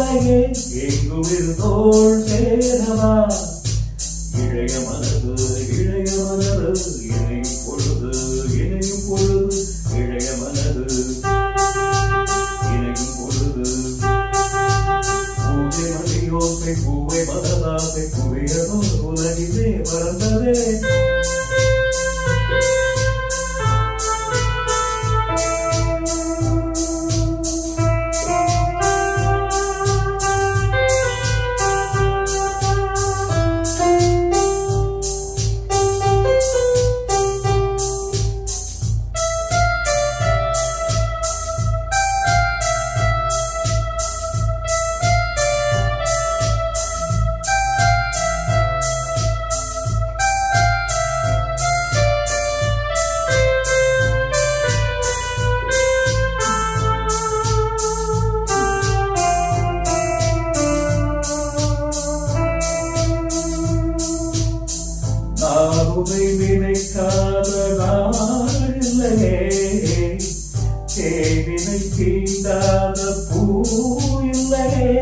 பூமாலையே எங்குமிருந்தோள் சேரவா இளைய மனது இணையும் பொழுது இளைய மனது இணையும் பொழுது பூஜை மதியோசை பூவை மனதாசை புரியதோ உலகிலே பறந்ததே உதை நினைக்காத நாளில்லையே தேவினை தீண்டாத பூ இல்லையே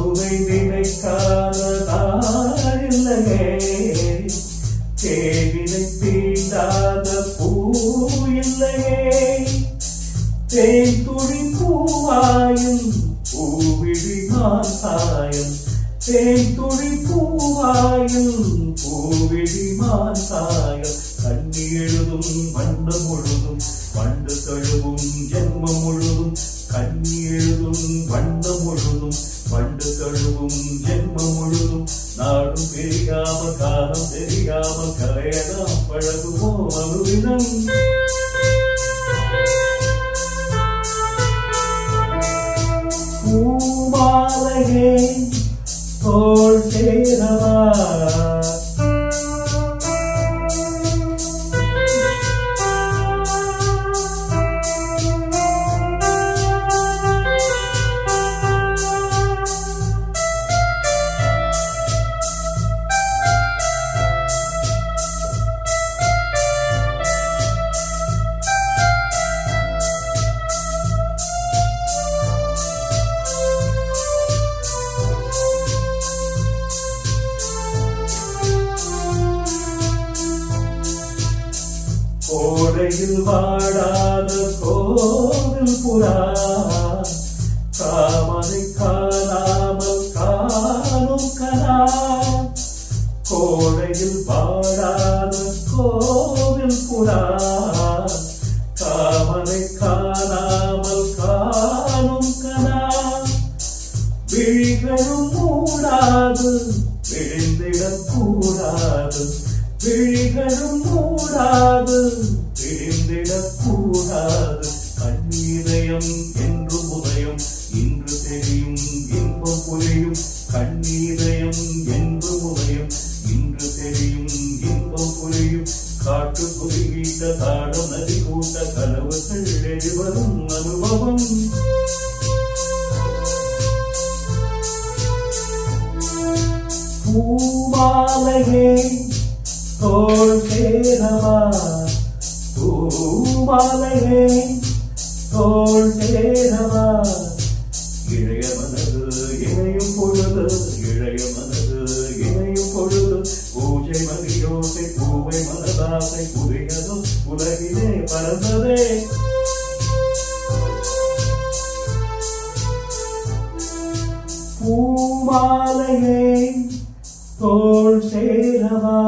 உதை நினைக்காத நாளில்லையே தேவினை தீண்டாத பூ இல்லையே தேன் துளி பூவாயும் பூவிழி மாசாயம் தேன் துளி பூவாயும் பூவிழி மாசாயம் கண்ணி எழுதும் வண்ணம் முழுதும் வண்டு தழுவும் ஜென்மம் முழுதும் கண்ணி எழுதும் வண்ணம் முழுதும் வண்டு தழுவும் ஜென்மம் முழுதும் நாடும் தெரியாமல் காலம் தெரியாமல் கரையலாம் பழகுமோ அனுதினம் பூமாலையே தோள் சேரவா கோடையில் வாடாத கோவில் புறா காமனை காணாமல் காணும் கனா கோடையில் வாடாத கோவில் புறா காமனை காணாமல் காணும் கனா விழிகளும் மூடாது விழுந்திடக்கூடாது விழிகளும் மூடாது விழுந்திடக்கூடாது கண்ணீதயம் என்று உதயம் இன்று தெரியும் இன்பம் புரியும் கண்ணீதயம் என்று உதயம் இன்று தெரியும் இன்பம் புரியும் காட்டு குறுகிட்ட தாடம் நதி கூட்ட கனவுகள் எழுவரும் அனுபவம் பூமாலையே தோள் சேரவா பூமாலையே தோள் சேரவா இளைய மனது இணையும் பொழுது இளைய மனது இணையும் பொழுது பூஜை மதியோசை பூவை மனதாசை புரியதும் உலகிலே பறந்ததே பூமாலையே தோள் சேரவா